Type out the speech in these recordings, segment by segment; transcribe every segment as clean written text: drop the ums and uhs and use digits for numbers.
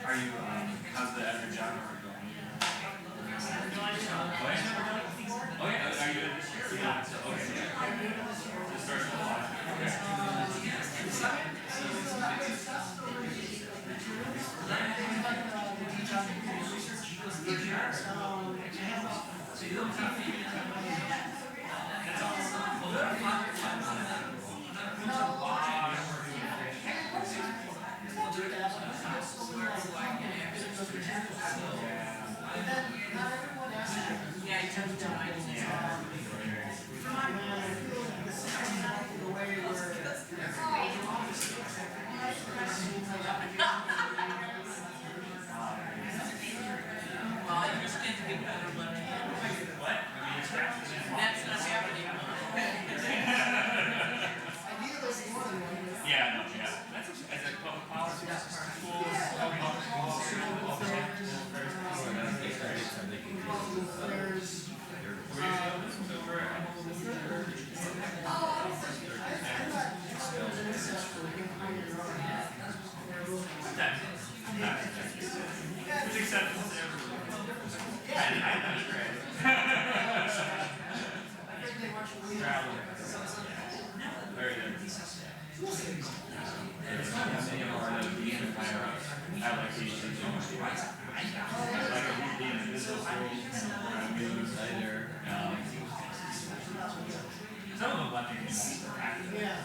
Are you, how's the other job going? Oh yeah, are you this year? Yeah. Okay. Just starts a lot. Yeah, no, yeah. That's as a public policy schools. It's acceptable to everyone. Very good. I like these things so much. Like the invisible some of them let me yeah.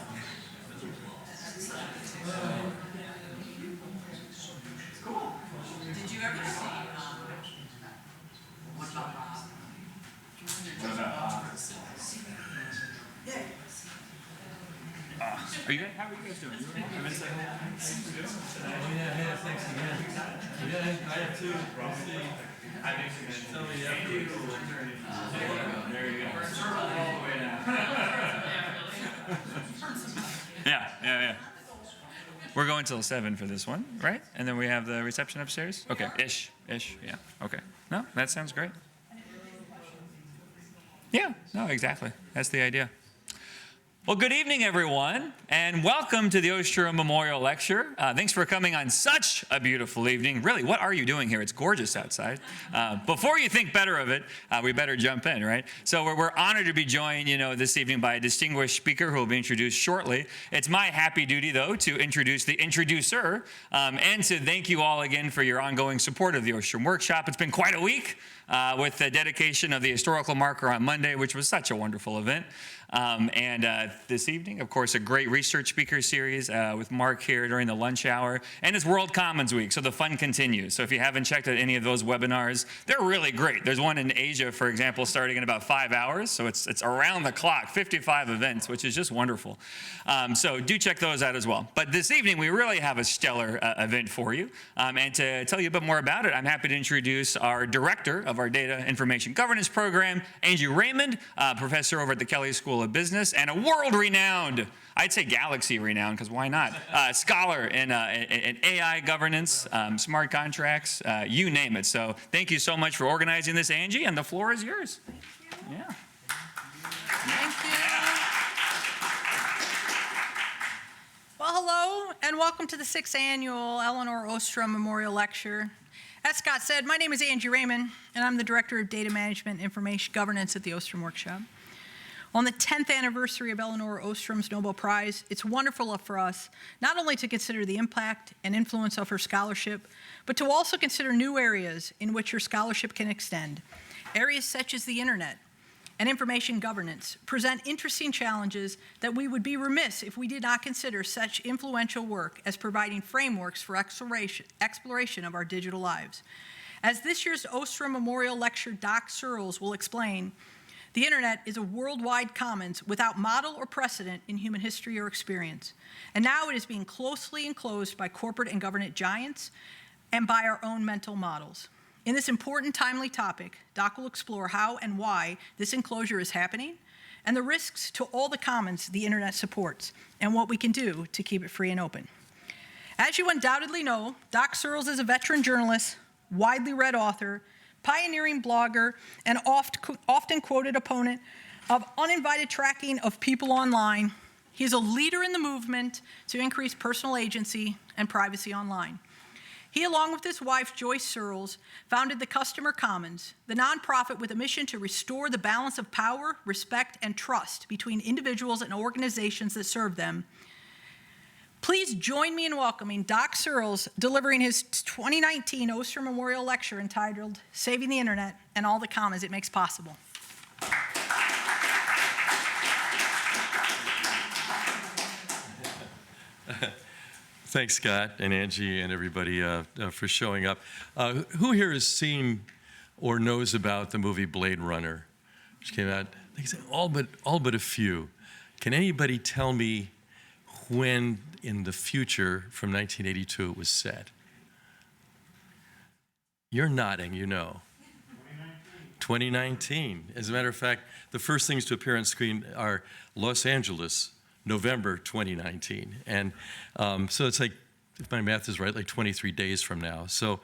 Cool. Did you ever see what about Bob? What about Bob? Yeah. Are you guys, how are you guys doing? Yeah, thanks again. Yeah, I have two. We'll see. I think so. Tell me afterwards. There you go. Yeah. We're going till 7 for this one, right? And then we have the reception upstairs? Okay, ish, yeah, okay. No, that sounds great. Yeah, no, exactly. That's the idea. Well, good evening, everyone, and welcome to the Ostrom Memorial Lecture. Thanks for coming on such a beautiful evening. Really, what are you doing here? It's gorgeous outside. Before you think better of it, we better jump in, right? So we're honored to be joined, this evening by a distinguished speaker who will be introduced shortly. It's my happy duty, though, to introduce the introducer and to thank you all again for your ongoing support of the Ostrom Workshop. It's been quite a week with the dedication of the historical marker on Monday, which was such a wonderful event. And this evening, of course, a great research speaker series with Mark here during the lunch hour. And it's World Commons Week, so the fun continues. So if you haven't checked out any of those webinars, they're really great. There's one in Asia, for example, starting in about 5 hours. So it's around the clock, 55 events, which is just wonderful. So do check those out as well. But this evening, we really have a stellar event for you. And to tell you a bit more about it, I'm happy to introduce our director of our Data Information Governance Program, Angie Raymond, professor over at the Kelley School of Business, and a world-renowned, I'd say galaxy-renowned, because why not, scholar in AI governance, smart contracts, you name it. So thank you so much for organizing this, Angie, and the floor is yours. Thank you. Yeah. Thank you. Well, hello, and welcome to the 6th Annual Eleanor Ostrom Memorial Lecture. As Scott said, my name is Angie Raymond, and I'm the Director of Data Management and Information Governance at the Ostrom Workshop. On the 10th anniversary of Eleanor Ostrom's Nobel Prize, it's wonderful for us not only to consider the impact and influence of her scholarship, but to also consider new areas in which her scholarship can extend. Areas such as the internet and information governance present interesting challenges that we would be remiss if we did not consider such influential work as providing frameworks for exploration of our digital lives. As this year's Ostrom Memorial Lecture Doc Searles will explain, the internet is a worldwide commons without model or precedent in human history or experience. And now it is being closely enclosed by corporate and government giants and by our own mental models. In this important, timely topic, Doc will explore how and why this enclosure is happening and the risks to all the commons the internet supports, and what we can do to keep it free and open. As you undoubtedly know, Doc Searls is a veteran journalist, widely read author, pioneering blogger, and often quoted opponent of uninvited tracking of people online. He is a leader in the movement to increase personal agency and privacy online. He, along with his wife, Joyce Searls, founded the Customer Commons, the nonprofit with a mission to restore the balance of power, respect, and trust between individuals and organizations that serve them. Please join me in welcoming Doc Searls delivering his 2019 Ostrom Memorial Lecture entitled Saving the Internet and All the Commons It Makes Possible. Thanks, Scott and Angie and everybody for showing up. Who here has seen or knows about the movie Blade Runner, which came out, I think it's all but a few. Can anybody tell me when in the future from 1982 it was set? You're nodding, you know. 2019. As a matter of fact, the first things to appear on screen are Los Angeles, November 2019. And so it's like, if my math is right, like 23 days from now. So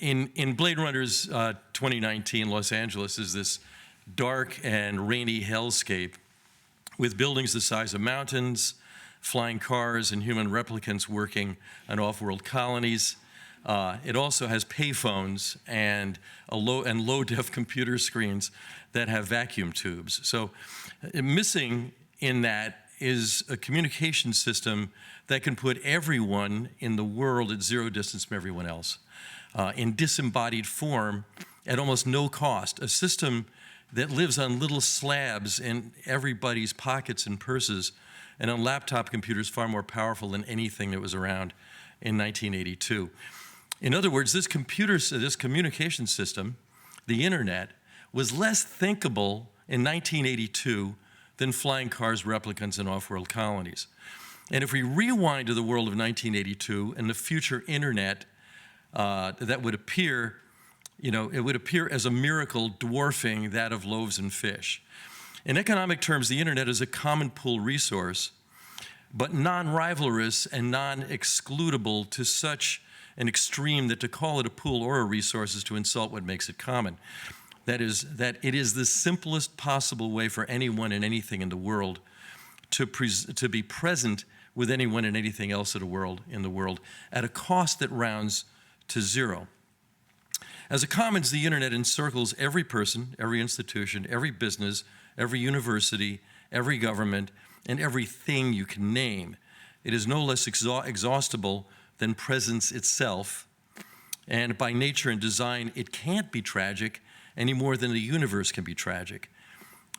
in Blade Runner's 2019, Los Angeles is this dark and rainy hellscape with buildings the size of mountains, flying cars, and human replicants working on off-world colonies. It also has payphones and low-def computer screens that have vacuum tubes. So missing in that is a communication system that can put everyone in the world at zero distance from everyone else, in disembodied form at almost no cost, a system that lives on little slabs in everybody's pockets and purses, and on laptop computers far more powerful than anything that was around in 1982. In other words, this communication system, the internet, was less thinkable in 1982 than flying cars, replicants, and off-world colonies. And if we rewind to the world of 1982 and the future internet that would appear, it would appear as a miracle dwarfing that of loaves and fish. In economic terms, the internet is a common pool resource, but non-rivalrous and non-excludable to such an extreme that to call it a pool or a resource is to insult what makes it common. That is, that it is the simplest possible way for anyone and anything in the world to be present with anyone and anything else in the world at a cost that rounds to zero. As a commons, the internet encircles every person, every institution, every business, every university, every government, and everything you can name. It is no less exhaustible than presence itself, and by nature and design, it can't be tragic any more than the universe can be tragic.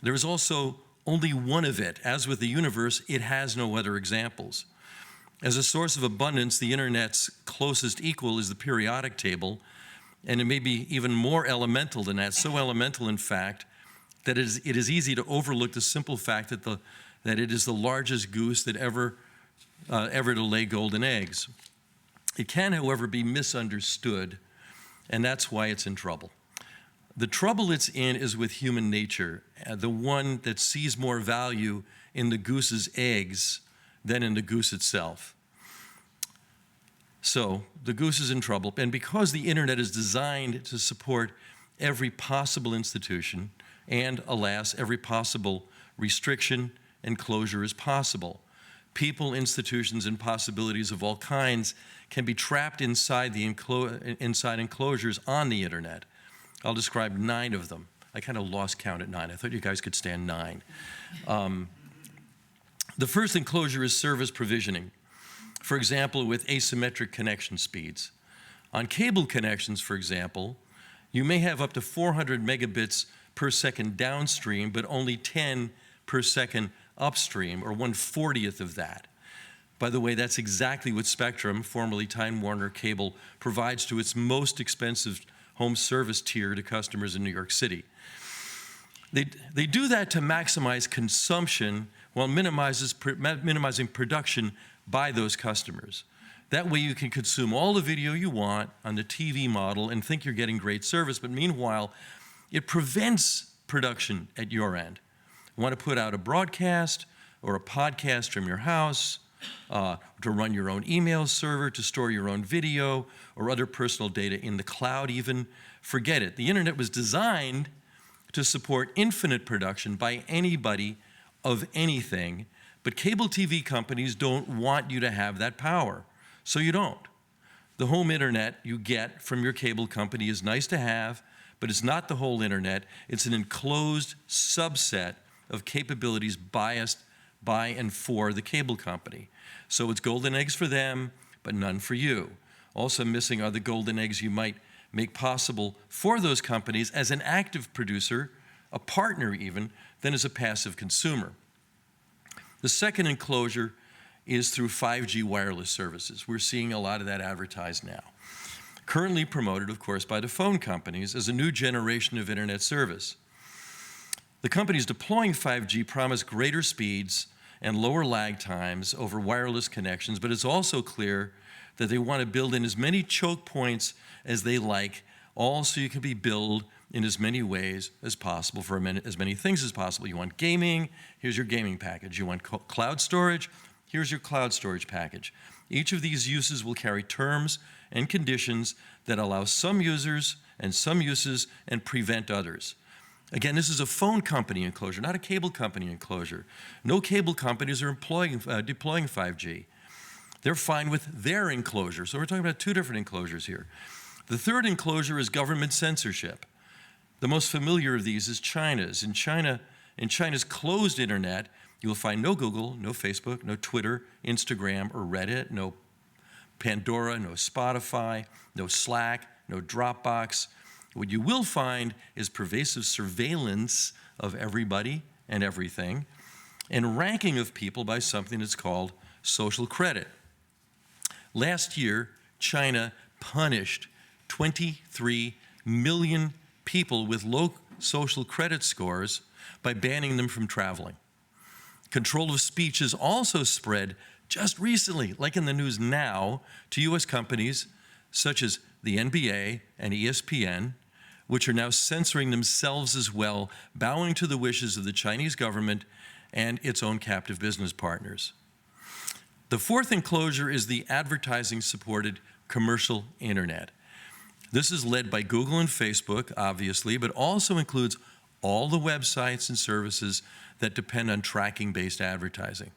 There is also only one of it. As with the universe, it has no other examples. As a source of abundance, the internet's closest equal is the periodic table, and it may be even more elemental than that, so elemental, in fact, that it is easy to overlook the simple fact that it is the largest goose that ever to lay golden eggs. It can, however, be misunderstood, and that's why it's in trouble. The trouble it's in is with human nature, the one that sees more value in the goose's eggs than in the goose itself. So the goose is in trouble, and because the internet is designed to support every possible institution and, alas, every possible restriction and closure is possible, people, institutions, and possibilities of all kinds can be trapped inside enclosures on the internet. I'll describe 9 of them. I kind of lost count at 9. I thought you guys could stand 9. The first enclosure is service provisioning. For example, with asymmetric connection speeds. On cable connections, for example, you may have up to 400 megabits per second downstream, but only 10 per second upstream, or 1/40th of that. By the way, that's exactly what Spectrum, formerly Time Warner Cable, provides to its most expensive home service tier to customers in New York City. They do that to maximize consumption while minimizing production by those customers. That way you can consume all the video you want on the TV model and think you're getting great service, but meanwhile, it prevents production at your end. want to put out a broadcast or a podcast from your house, to run your own email server, to store your own video or other personal data in the cloud even, forget it. The internet was designed to support infinite production by anybody of anything, but cable TV companies don't want you to have that power, so you don't. The home internet you get from your cable company is nice to have, but it's not the whole internet. It's an enclosed subset of capabilities biased by and for the cable company. So it's golden eggs for them, but none for you. Also missing are the golden eggs you might make possible for those companies as an active producer, a partner even, than as a passive consumer. The second enclosure is through 5G wireless services. We're seeing a lot of that advertised now. Currently promoted, of course, by the phone companies as a new generation of internet service. The companies deploying 5G promise greater speeds and lower lag times over wireless connections, but it's also clear that they want to build in as many choke points as they like, all so you can be billed in as many ways as possible for as many things as possible. You want gaming, here's your gaming package. You want cloud storage, here's your cloud storage package. Each of these uses will carry terms and conditions that allow some users and some uses and prevent others. Again, this is a phone company enclosure, not a cable company enclosure. No cable companies are deploying 5G. They're fine with their enclosure. So we're talking about two different enclosures here. The third enclosure is government censorship. The most familiar of these is China's. In China's closed internet, you will find no Google, no Facebook, no Twitter, Instagram, or Reddit, no Pandora, no Spotify, no Slack, no Dropbox. What you will find is pervasive surveillance of everybody and everything, and ranking of people by something that's called social credit. Last year, China punished 23 million people with low social credit scores by banning them from traveling. Control of speech is also spread just recently, like in the news now, to U.S. companies such as the NBA and ESPN, which are now censoring themselves as well, bowing to the wishes of the Chinese government and its own captive business partners. The fourth enclosure is the advertising-supported commercial internet. This is led by Google and Facebook, obviously, but also includes all the websites and services that depend on tracking-based advertising,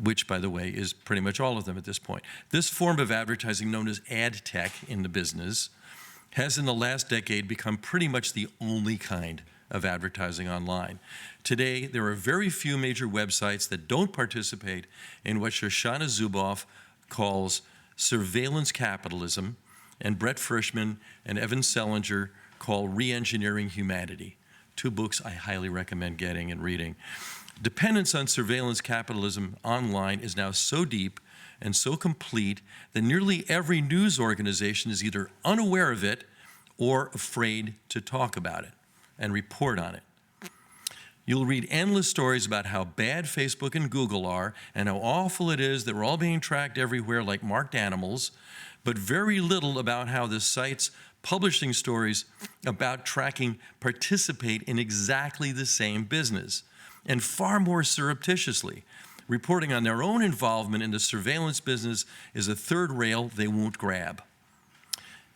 which, by the way, is pretty much all of them at this point. This form of advertising, known as ad tech in the business, has in the last decade become pretty much the only kind of advertising online. Today, there are very few major websites that don't participate in what Shoshana Zuboff calls surveillance capitalism, and Brett Frischman and Evan Selinger call re-engineering humanity. Two books I highly recommend getting and reading. Dependence on surveillance capitalism online is now so deep and so complete that nearly every news organization is either unaware of it or afraid to talk about it and report on it. You'll read endless stories about how bad Facebook and Google are and how awful it is that we're all being tracked everywhere like marked animals, but very little about how the sites publishing stories about tracking participate in exactly the same business, and far more surreptitiously. Reporting on their own involvement in the surveillance business is a third rail they won't grab.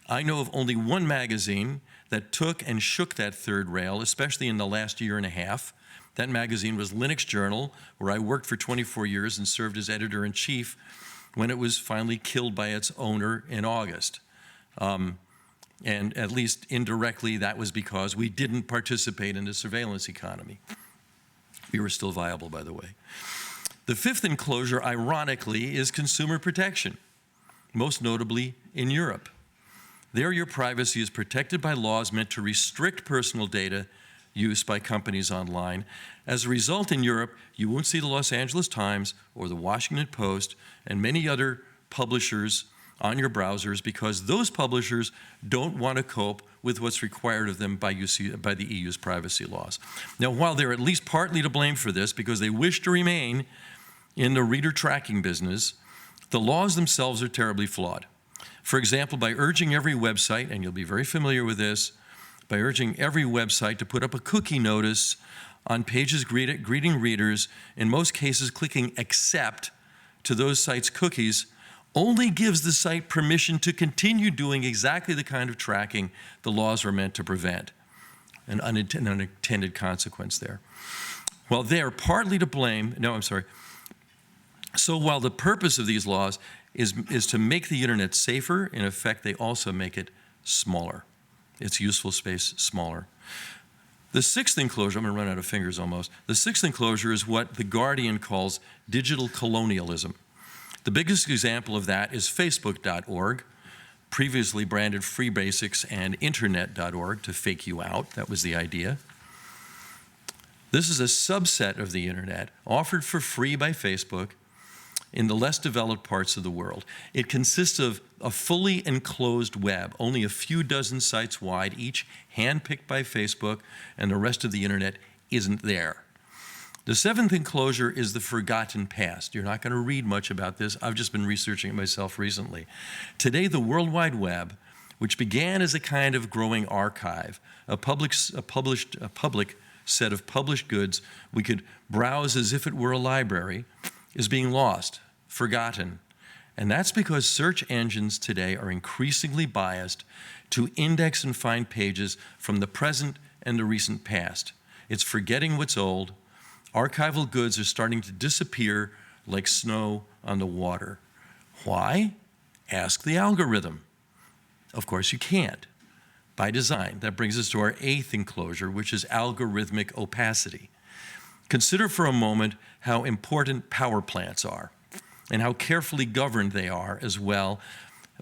I know of only one magazine that took and shook that third rail, especially in the last year and a half. That magazine was Linux Journal, where I worked for 24 years and served as editor-in-chief when it was finally killed by its owner in August. And at least indirectly, that was because we didn't participate in the surveillance economy. We were still viable, by the way. The fifth enclosure, ironically, is consumer protection, most notably in Europe. There, your privacy is protected by laws meant to restrict personal data use by companies online. As a result, in Europe, you won't see the Los Angeles Times or the Washington Post and many other publishers on your browsers because those publishers don't want to cope with what's required of them by the EU's privacy laws. Now, while they're at least partly to blame for this because they wish to remain in the reader tracking business, the laws themselves are terribly flawed. For example, by urging every website, and you'll be very familiar with this, by urging every website to put up a cookie notice on pages greeting readers, in most cases clicking accept to those sites' cookies only gives the site permission to continue doing exactly the kind of tracking the laws were meant to prevent. An unintended consequence there. Well, they are partly to blame. So while the purpose of these laws is to make the internet safer, in effect, they also make it smaller. Its useful space smaller. The sixth enclosure, I'm going to run out of fingers almost. The sixth enclosure is what The Guardian calls digital colonialism. The biggest example of that is Facebook.org, previously branded Free Basics and Internet.org to fake you out. That was the idea. This is a subset of the internet offered for free by Facebook in the less developed parts of the world. It consists of a fully enclosed web, only a few dozen sites wide, each handpicked by Facebook, and the rest of the internet isn't there. The seventh enclosure is the forgotten past. You're not going to read much about this. I've just been researching it myself recently. Today, the World Wide Web, which began as a kind of growing archive, a public set of published goods we could browse as if it were a library, is being lost, forgotten. And that's because search engines today are increasingly biased to index and find pages from the present and the recent past. It's forgetting what's old. Archival goods are starting to disappear like snow on the water. Why? Ask the algorithm. Of course you can't, by design. That brings us to our eighth enclosure, which is algorithmic opacity. Consider for a moment how important power plants are and how carefully governed they are as well.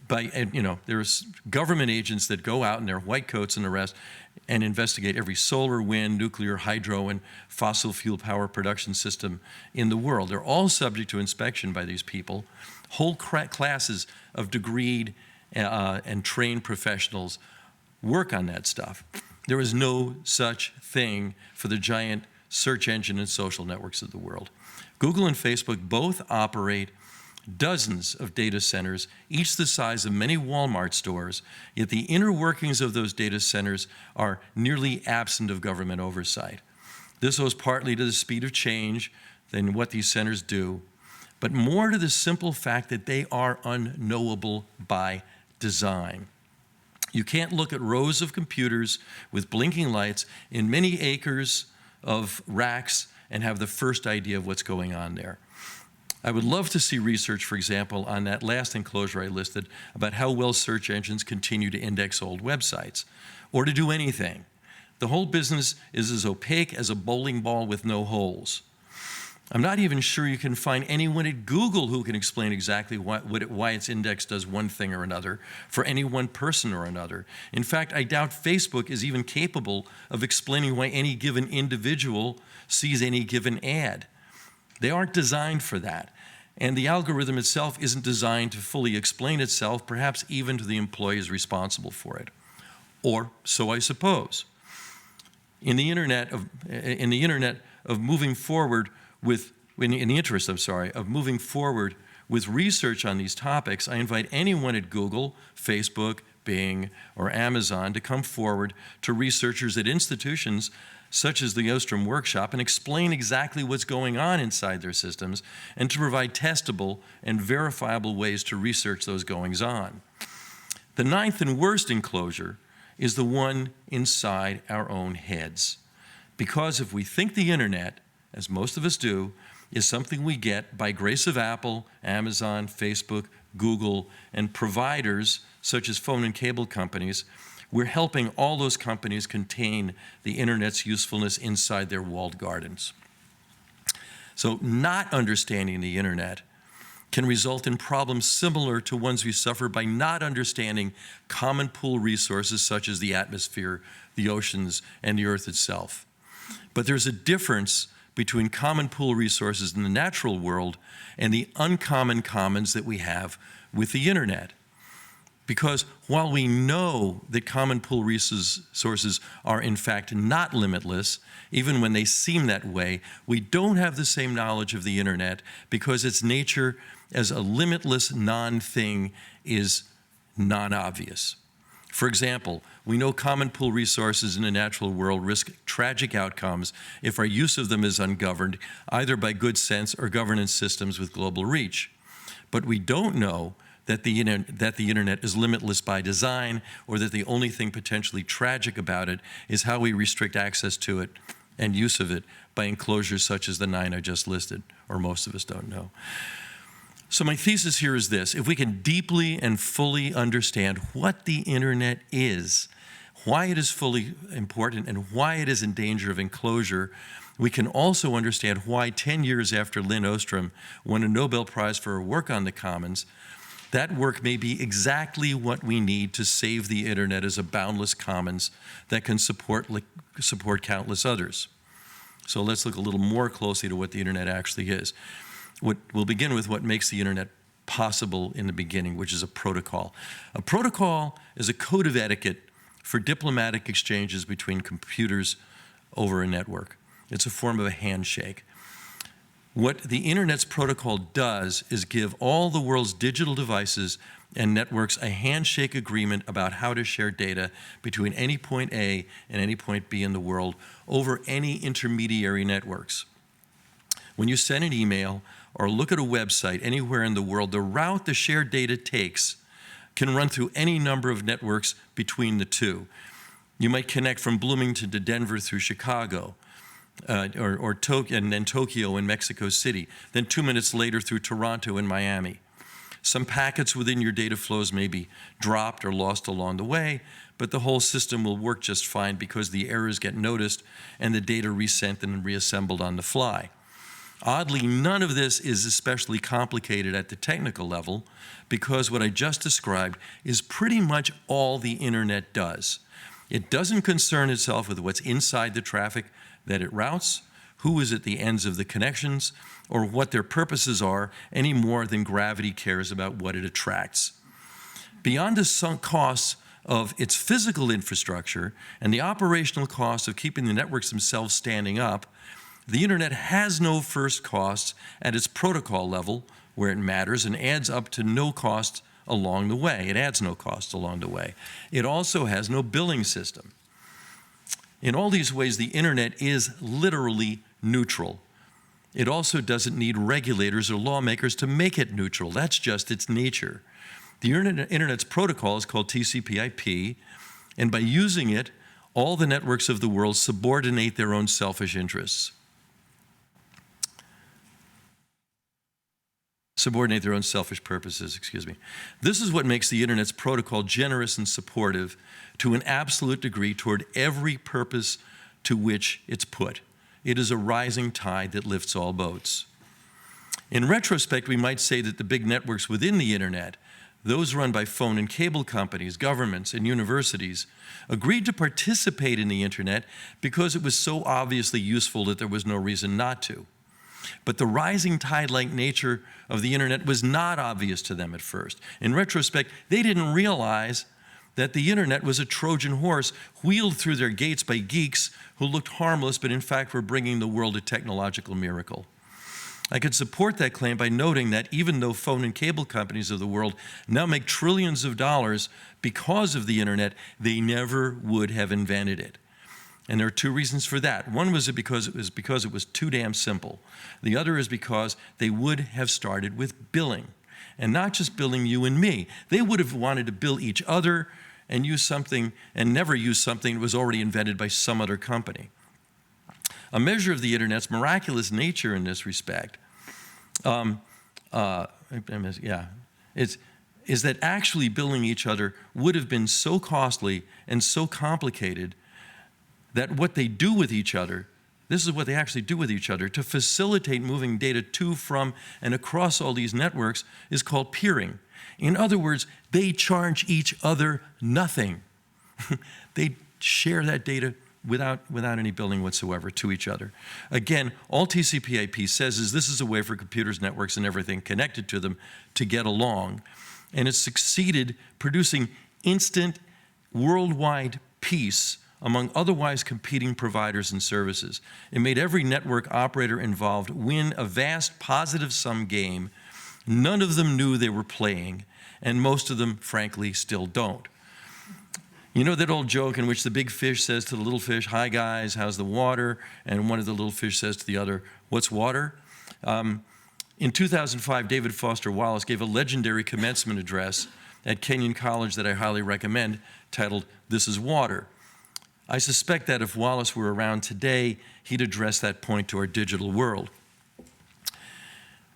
There's government agents that go out in their white coats and the rest and investigate every solar, wind, nuclear, hydro, and fossil fuel power production system in the world. They're all subject to inspection by these people. Whole classes of degreed and trained professionals work on that stuff. There is no such thing for the giant search engine and social networks of the world. Google and Facebook both operate dozens of data centers, each the size of many Walmart stores, yet the inner workings of those data centers are nearly absent of government oversight. This owes partly to the speed of change than what these centers do, but more to the simple fact that they are unknowable by design. You can't look at rows of computers with blinking lights in many acres of racks and have the first idea of what's going on there. I would love to see research, for example, on that last enclosure I listed about how well search engines continue to index old websites or to do anything. The whole business is as opaque as a bowling ball with no holes. I'm not even sure you can find anyone at Google who can explain exactly why its index does one thing or another for any one person or another. In fact, I doubt Facebook is even capable of explaining why any given individual sees any given ad. They aren't designed for that. And the algorithm itself isn't designed to fully explain itself, perhaps even to the employees responsible for it. Or so I suppose. In the interest of moving forward with research on these topics, I invite anyone at Google, Facebook, Bing, or Amazon to come forward to researchers at institutions such as the Ostrom Workshop and explain exactly what's going on inside their systems and to provide testable and verifiable ways to research those goings-on. The ninth and worst enclosure is the one inside our own heads. Because if we think the internet, as most of us do, is something we get by grace of Apple, Amazon, Facebook, Google, and providers such as phone and cable companies, we're helping all those companies contain the internet's usefulness inside their walled gardens. So not understanding the internet can result in problems similar to ones we suffer by not understanding common pool resources such as the atmosphere, the oceans, and the earth itself. But there's a difference between common pool resources in the natural world and the uncommon commons that we have with the internet. Because while we know that common pool resources are in fact not limitless, even when they seem that way, we don't have the same knowledge of the internet because its nature as a limitless non-thing is non-obvious. For example, we know common pool resources in the natural world risk tragic outcomes if our use of them is ungoverned, either by good sense or governance systems with global reach. But we don't know that the internet is limitless by design, or that the only thing potentially tragic about it is how we restrict access to it and use of it by enclosures such as the 9 I just listed, or most of us don't know. So my thesis here is this: if we can deeply and fully understand what the internet is, why it is fully important, and why it is in danger of enclosure, we can also understand why 10 years after Lynn Ostrom won a Nobel Prize for her work on the commons, that work may be exactly what we need to save the internet as a boundless commons that can support countless others. So let's look a little more closely to what the internet actually is. We'll begin with what makes the internet possible in the beginning, which is a protocol. A protocol is a code of etiquette for diplomatic exchanges between computers over a network. It's a form of a handshake. What the internet's protocol does is give all the world's digital devices and networks a handshake agreement about how to share data between any point A and any point B in the world over any intermediary networks. When you send an email or look at a website anywhere in the world, the route the shared data takes can run through any number of networks between the two. You might connect from Bloomington to Denver through Chicago, or Tokyo, and then Tokyo and Mexico City, then 2 minutes later through Toronto and Miami. Some packets within your data flows may be dropped or lost along the way, but the whole system will work just fine because the errors get noticed and the data resent and reassembled on the fly. Oddly, none of this is especially complicated at the technical level, because what I just described is pretty much all the internet does. It doesn't concern itself with what's inside the traffic that it routes, who is at the ends of the connections, or what their purposes are, any more than gravity cares about what it attracts. Beyond the sunk costs of its physical infrastructure and the operational costs of keeping the networks themselves standing up, the internet has no first costs at its protocol level, where it matters, and adds up to no cost along the way. It adds no cost along the way. It also has no billing system. In all these ways, the internet is literally neutral. It also doesn't need regulators or lawmakers to make it neutral. That's just its nature. The internet's protocol is called TCP/IP, and by using it, all the networks of the world subordinate their own selfish interests. Subordinate their own selfish purposes, excuse me. This is what makes the internet's protocol generous and supportive to an absolute degree toward every purpose to which it's put. It is a rising tide that lifts all boats. In retrospect, we might say that the big networks within the internet, those run by phone and cable companies, governments, and universities, agreed to participate in the internet because it was so obviously useful that there was no reason not to. But the rising tide-like nature of the internet was not obvious to them at first. In retrospect, they didn't realize that the internet was a Trojan horse wheeled through their gates by geeks who looked harmless, but in fact were bringing the world a technological miracle. I could support that claim by noting that even though phone and cable companies of the world now make trillions of dollars because of the internet, they never would have invented it. And there are two reasons for that. One was because it was too damn simple. The other is because they would have started with billing, and not just billing you and me. They would have wanted to bill each other and use something, and never use something that was already invented by some other company. A measure of the internet's miraculous nature in this respect is that actually billing each other would have been so costly and so complicated that what they do with each other, this is what they actually do with each other, to facilitate moving data to, from, and across all these networks is called peering. In other words, they charge each other nothing. They share that data without any billing whatsoever to each other. Again, all TCP/IP says is this is a way for computers, networks, and everything connected to them to get along. And it's succeeded producing instant worldwide peace among otherwise competing providers and services. It made every network operator involved win a vast positive-sum game. None of them knew they were playing, and most of them, frankly, still don't. You know that old joke in which the big fish says to the little fish, "Hi guys, how's the water?" And one of the little fish says to the other, "What's water?" In 2005, David Foster Wallace gave a legendary commencement address at Kenyon College that I highly recommend, titled, "This is Water." I suspect that if Wallace were around today, he'd address that point to our digital world.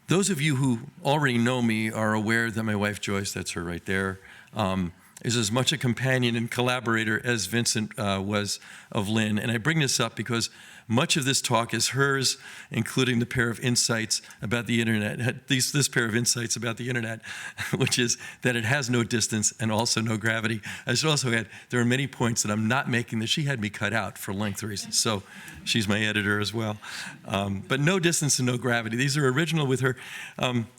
Those of you who already know me are aware that my wife Joyce, that's her right there, is as much a companion and collaborator as Vincent was of Lynn. And I bring this up because much of this talk is hers, including the pair of insights about the internet, this pair of insights about the internet, which is that it has no distance and also no gravity. I should also add, there are many points that I'm not making that she had me cut out for length reasons. So she's my editor as well. But no distance and no gravity. These are original with her.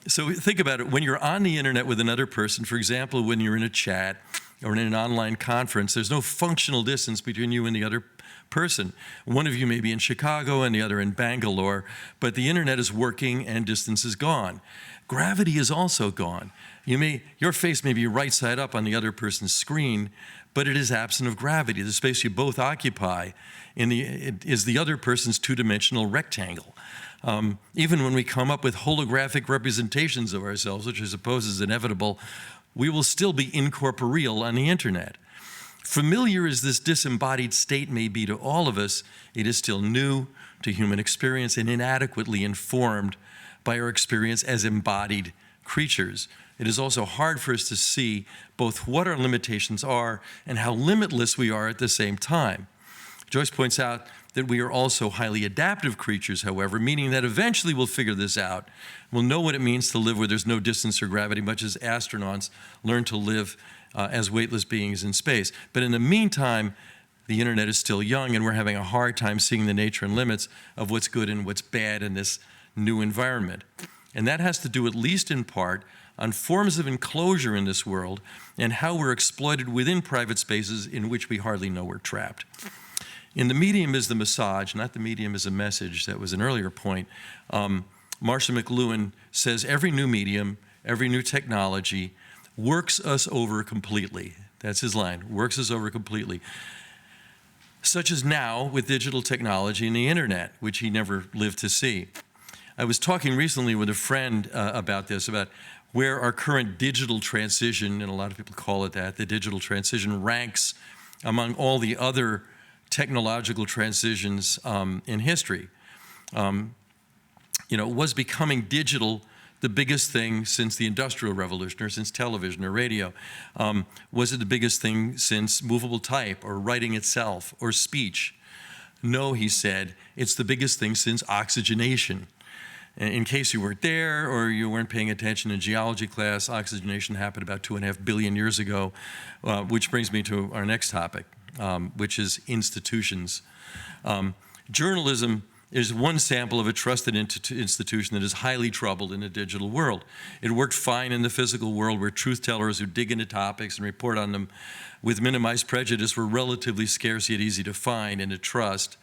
So think about it. When you're on the internet with another person, for example, when you're in a chat or in an online conference, there's no functional distance between you and the other person. One of you may be in Chicago and the other in Bangalore, but the internet is working and distance is gone. Gravity is also gone. Your face may be right side up on the other person's screen, but it is absent of gravity. The space you both occupy is the other person's two-dimensional rectangle. Even when we come up with holographic representations of ourselves, which I suppose is inevitable, we will still be incorporeal on the internet. Familiar as this disembodied state may be to all of us, it is still new to human experience and inadequately informed by our experience as embodied creatures. It is also hard for us to see both what our limitations are and how limitless we are at the same time. Joyce points out that we are also highly adaptive creatures, however, meaning that eventually we'll figure this out. We'll know what it means to live where there's no distance or gravity, much as astronauts learn to live as weightless beings in space. But in the meantime, the internet is still young, and we're having a hard time seeing the nature and limits of what's good and what's bad in this new environment. And that has to do, at least in part, on forms of enclosure in this world and how we're exploited within private spaces in which we hardly know we're trapped. In The Medium is the Massage, not the medium is a message, that was an earlier point, Marshall McLuhan says every new medium, every new technology works us over completely. That's his line, works us over completely. Such as now with digital technology and the internet, which he never lived to see. I was talking recently with a friend about this, about where our current digital transition, and a lot of people call it that, the digital transition ranks among all the other technological transitions in history. Was becoming digital the biggest thing since the Industrial Revolution, or since television or radio? Was it the biggest thing since movable type or writing itself or speech? No, he said, it's the biggest thing since oxygenation. In case you weren't there or you weren't paying attention in geology class, oxygenation happened about 2.5 billion years ago, which brings me to our next topic, which is institutions. Journalism is one sample of a trusted institution that is highly troubled in the digital world. It worked fine in the physical world, where truth tellers who dig into topics and report on them with minimized prejudice were relatively scarce yet easy to find and to trust.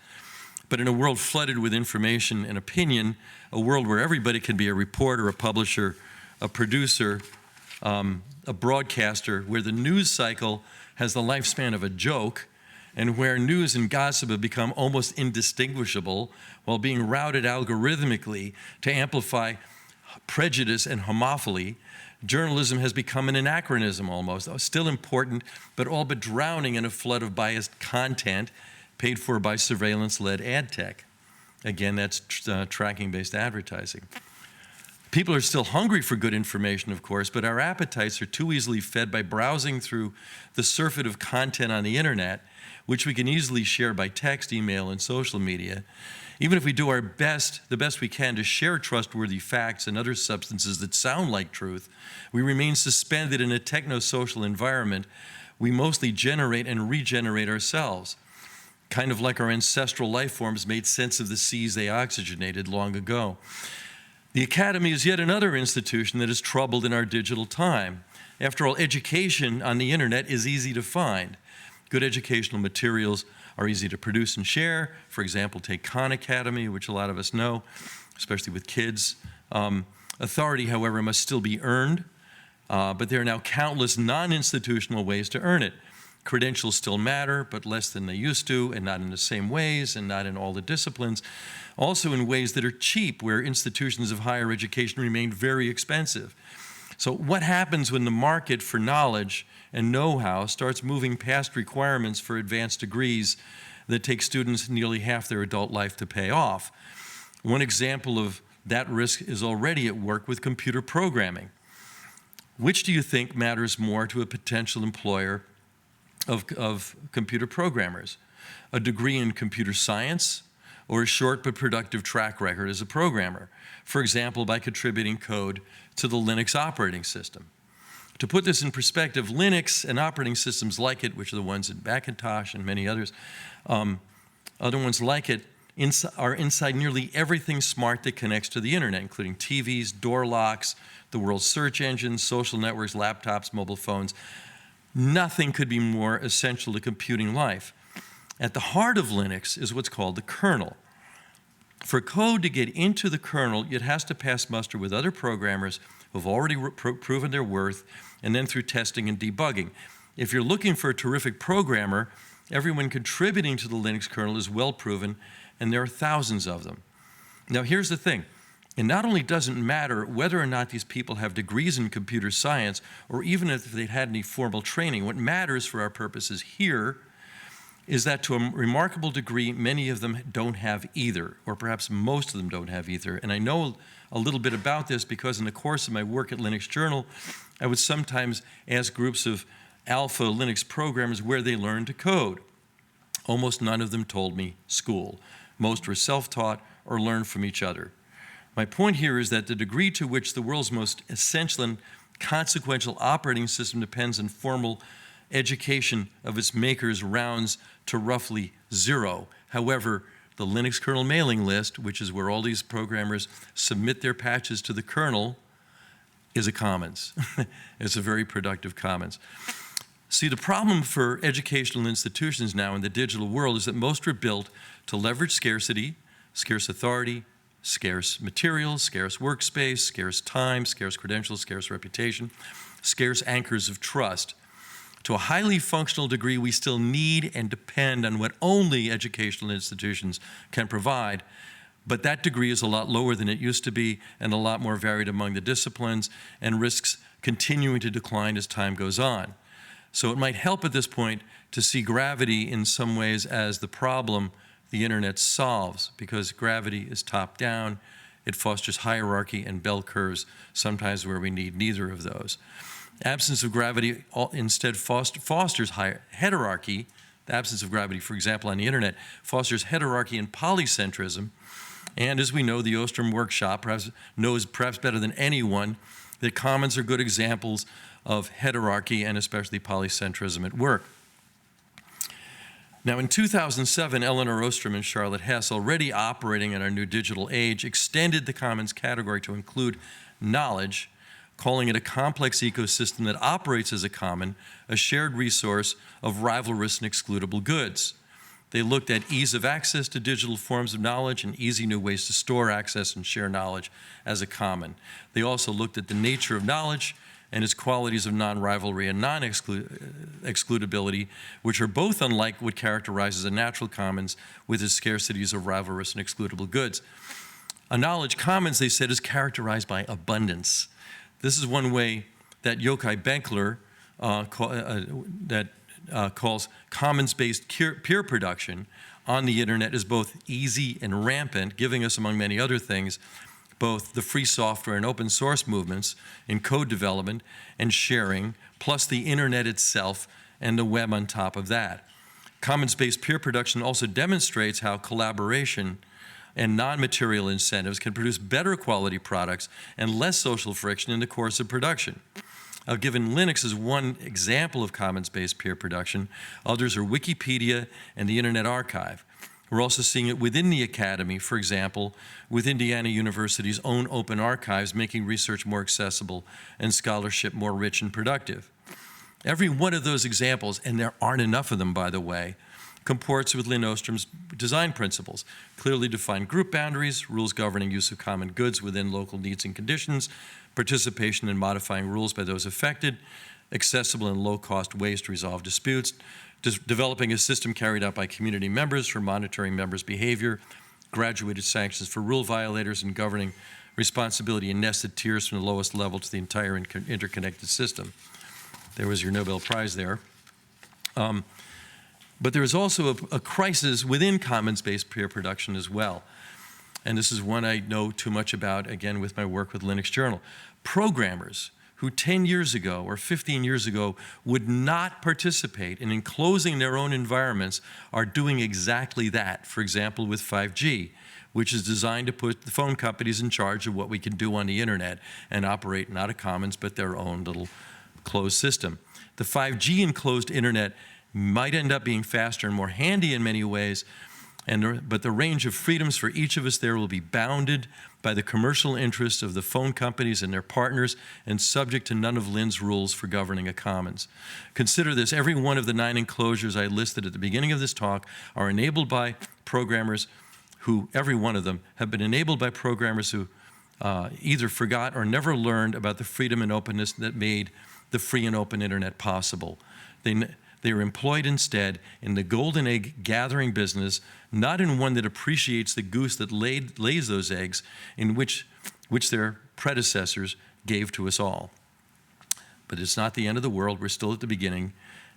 But in a world flooded with information and opinion, a world where everybody can be a reporter, a publisher, a producer, a broadcaster, where the news cycle has the lifespan of a joke, and where news and gossip have become almost indistinguishable while being routed algorithmically to amplify prejudice and homophily, journalism has become an anachronism almost, still important, but all but drowning in a flood of biased content paid for by surveillance-led ad tech. Again, that's tracking-based advertising. People are still hungry for good information, of course, but our appetites are too easily fed by browsing through the surfeit of content on the internet, which we can easily share by text, email, and social media. Even if we do our best, the best we can, to share trustworthy facts and other substances that sound like truth, we remain suspended in a techno-social environment. We mostly generate and regenerate ourselves, kind of like our ancestral life forms made sense of the seas they oxygenated long ago. The academy is yet another institution that is troubled in our digital time. After all, education on the internet is easy to find. Good educational materials are easy to produce and share. For example, take Khan Academy, which a lot of us know, especially with kids. Authority, however, must still be earned, but there are now countless non-institutional ways to earn it. Credentials still matter, but less than they used to, and not in the same ways, and not in all the disciplines. Also in ways that are cheap, where institutions of higher education remain very expensive. So what happens when the market for knowledge and know-how starts moving past requirements for advanced degrees that take students nearly half their adult life to pay off? One example of that risk is already at work with computer programming. Which do you think matters more to a potential employer of computer programmers? A degree in computer science or a short but productive track record as a programmer? For example, by contributing code to the Linux operating system. To put this in perspective, Linux and operating systems like it, which are the ones in Macintosh and many others, other ones like it, are inside nearly everything smart that connects to the internet, including TVs, door locks, the world's search engines, social networks, laptops, mobile phones. Nothing could be more essential to computing life. At the heart of Linux is what's called the kernel. For code to get into the kernel, it has to pass muster with other programmers who have already proven their worth, and then through testing and debugging. If you're looking for a terrific programmer, everyone contributing to the Linux kernel is well proven, and there are thousands of them. Now here's the thing. It not only doesn't matter whether or not these people have degrees in computer science, or even if they've had any formal training. What matters for our purposes here is that to a remarkable degree, many of them don't have either, or perhaps most of them don't have either. And I know a little bit about this because in the course of my work at Linux Journal, I would sometimes ask groups of alpha Linux programmers where they learned to code. Almost none of them told me school. Most were self-taught or learned from each other. My point here is that the degree to which the world's most essential and consequential operating system depends on formal education of its makers rounds to roughly zero. However, the Linux kernel mailing list, which is where all these programmers submit their patches to the kernel, is a commons. It's a very productive commons. See, the problem for educational institutions now in the digital world is that most are built to leverage scarcity, scarce authority, scarce materials, scarce workspace, scarce time, scarce credentials, scarce reputation, scarce anchors of trust. To a highly functional degree, we still need and depend on what only educational institutions can provide, but that degree is a lot lower than it used to be and a lot more varied among the disciplines and risks continuing to decline as time goes on. So it might help at this point to see gravity in some ways as the problem the internet solves, because gravity is top-down. It fosters hierarchy and bell curves, sometimes where we need neither of those. Absence of gravity instead fosters heterarchy. The absence of gravity, for example, on the internet, fosters heterarchy and polycentrism. And as we know, the Ostrom Workshop knows perhaps better than anyone that commons are good examples of heterarchy and especially polycentrism at work. Now, in 2007, Elinor Ostrom and Charlotte Hess, already operating in our new digital age, extended the commons category to include knowledge, calling it a complex ecosystem that operates as a common, a shared resource of rivalrous and excludable goods. They looked at ease of access to digital forms of knowledge and easy new ways to store, access, and share knowledge as a common. They also looked at the nature of knowledge and its qualities of non-rivalry and non-excludability, which are both unlike what characterizes a natural commons with its scarcities of rivalrous and excludable goods. A knowledge commons, they said, is characterized by abundance. This is one way that Yochai Benkler calls commons-based peer production on the internet as both easy and rampant, giving us, among many other things, both the free software and open source movements in code development and sharing, plus the internet itself and the web on top of that. Commons-based peer production also demonstrates how collaboration and non-material incentives can produce better quality products and less social friction in the course of production. I've given Linux as one example of commons-based peer production. Others are Wikipedia and the Internet Archive. We're also seeing it within the academy, for example, with Indiana University's own open archives making research more accessible and scholarship more rich and productive. Every one of those examples, and there aren't enough of them, by the way, comports with Lynn Ostrom's design principles: clearly defined group boundaries, rules governing use of common goods within local needs and conditions, participation in modifying rules by those affected, accessible and low-cost ways to resolve disputes, developing a system carried out by community members for monitoring members' behavior, graduated sanctions for rule violators, and governing responsibility in nested tiers from the lowest level to the entire interconnected system. There was your Nobel Prize there. But there is also a crisis within commons-based peer production as well. And this is one I know too much about, again, with my work with Linux Journal. Programmers who 10 years ago or 15 years ago would not participate in enclosing their own environments are doing exactly that. For example, with 5G, which is designed to put the phone companies in charge of what we can do on the internet and operate not a commons, but their own little closed system. The 5G enclosed internet might end up being faster and more handy in many ways, but the range of freedoms for each of us there will be bounded by the commercial interests of the phone companies and their partners and subject to none of Lynn's rules for governing a commons. Consider this, every one of the 9 enclosures I listed at the beginning of this talk are enabled by programmers who, every one of them, have been enabled by programmers who either forgot or never learned about the freedom and openness that made the free and open internet possible. They are employed instead in the golden egg gathering business, not in one that appreciates the goose that lays those eggs, in which their predecessors gave to us all. But it's not the end of the world. We're still at the beginning,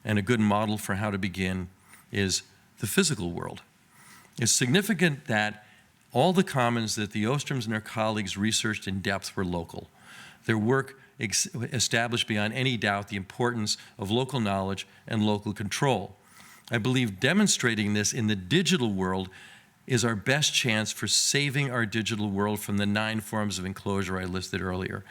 and a good model for how to begin is the physical world. It's significant that all the commons that the Ostroms and their colleagues researched in depth were local. Their work established beyond any doubt the importance of local knowledge and local control. I believe demonstrating this in the digital world is our best chance for saving our digital world from the 9 forms of enclosure I listed earlier.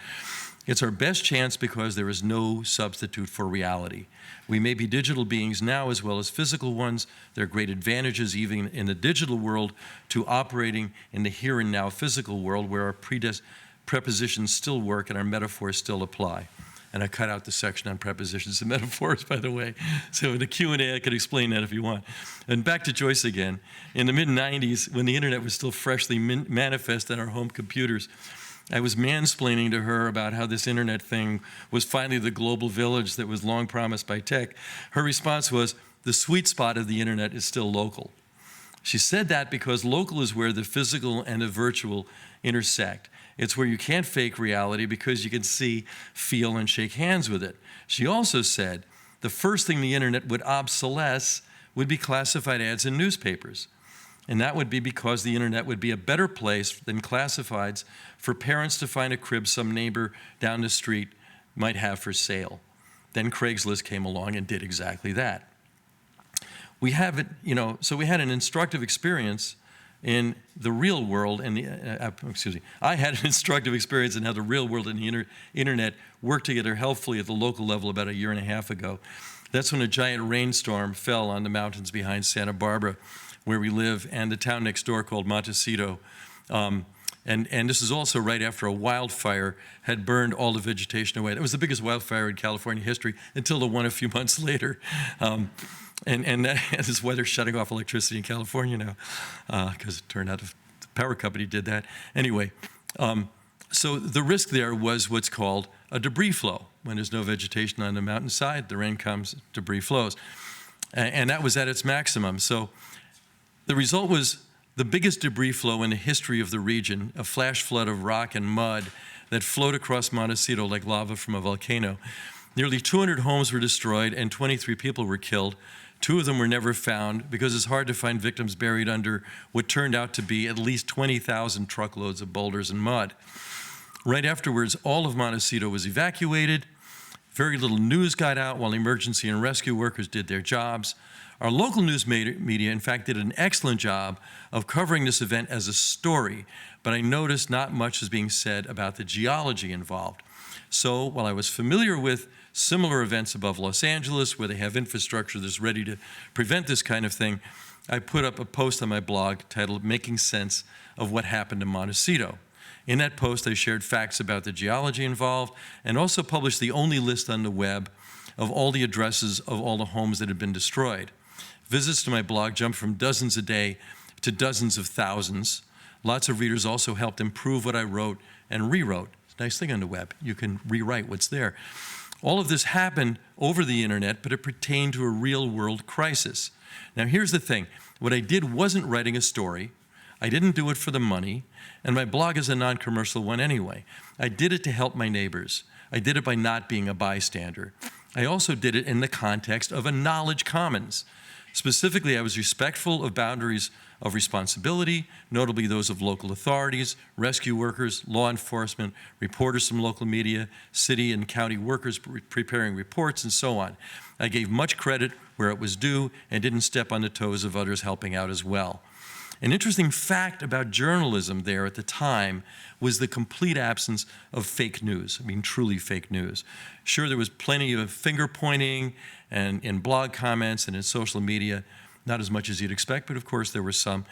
It's our best chance because there is no substitute for reality. We may be digital beings now as well as physical ones. There are great advantages even in the digital world to operating in the here and now physical world where our prepositions still work and our metaphors still apply. And I cut out the section on prepositions and metaphors, by the way. So in the Q&A, I could explain that if you want. And back to Joyce again. In the mid-90s, when the internet was still freshly manifest on our home computers, I was mansplaining to her about how this internet thing was finally the global village that was long promised by tech. Her response was, the sweet spot of the internet is still local. She said that because local is where the physical and the virtual intersect. It's where you can't fake reality because you can see, feel, and shake hands with it. She also said the first thing the internet would obsolesce would be classified ads in newspapers. And that would be because the internet would be a better place than classifieds for parents to find a crib some neighbor down the street might have for sale. Then Craigslist came along and did exactly that. We have it, so we had an instructive experience in the real world, and I had an instructive experience in how the real world and the internet work together helpfully at the local level about 1.5 years ago. That's when a giant rainstorm fell on the mountains behind Santa Barbara, where we live, and the town next door called Montecito. And this is also right after a wildfire had burned all the vegetation away. That was the biggest wildfire in California history until the one a few months later. And this weather shutting off electricity in California now, because it turned out the power company did that. Anyway, so the risk there was what's called a debris flow. When there's no vegetation on the mountainside, the rain comes, debris flows. And that was at its maximum. So the result was the biggest debris flow in the history of the region, a flash flood of rock and mud that flowed across Montecito like lava from a volcano. Nearly 200 homes were destroyed and 23 people were killed. 2 of them were never found because it's hard to find victims buried under what turned out to be at least 20,000 truckloads of boulders and mud. Right afterwards, all of Montecito was evacuated. Very little news got out while emergency and rescue workers did their jobs. Our local news media, in fact, did an excellent job of covering this event as a story, but I noticed not much was being said about the geology involved. So while I was familiar with similar events above Los Angeles where they have infrastructure that's ready to prevent this kind of thing, I put up a post on my blog titled Making Sense of What Happened in Montecito. In that post, I shared facts about the geology involved and also published the only list on the web of all the addresses of all the homes that had been destroyed. Visits to my blog jumped from dozens a day to dozens of thousands. Lots of readers also helped improve what I wrote and rewrote. It's a nice thing on the web. You can rewrite what's there. All of this happened over the internet, but it pertained to a real-world crisis. Now, here's the thing. What I did wasn't writing a story. I didn't do it for the money, and my blog is a non-commercial one anyway. I did it to help my neighbors. I did it by not being a bystander. I also did it in the context of a knowledge commons. Specifically, I was respectful of boundaries of responsibility, notably those of local authorities, rescue workers, law enforcement, reporters from local media, city and county workers preparing reports, and so on. I gave much credit where it was due and didn't step on the toes of others helping out as well. An interesting fact about journalism there at the time was the complete absence of fake news. I mean, truly fake news. Sure, there was plenty of finger pointing and in blog comments and in social media, not as much as you'd expect, but of course there were some.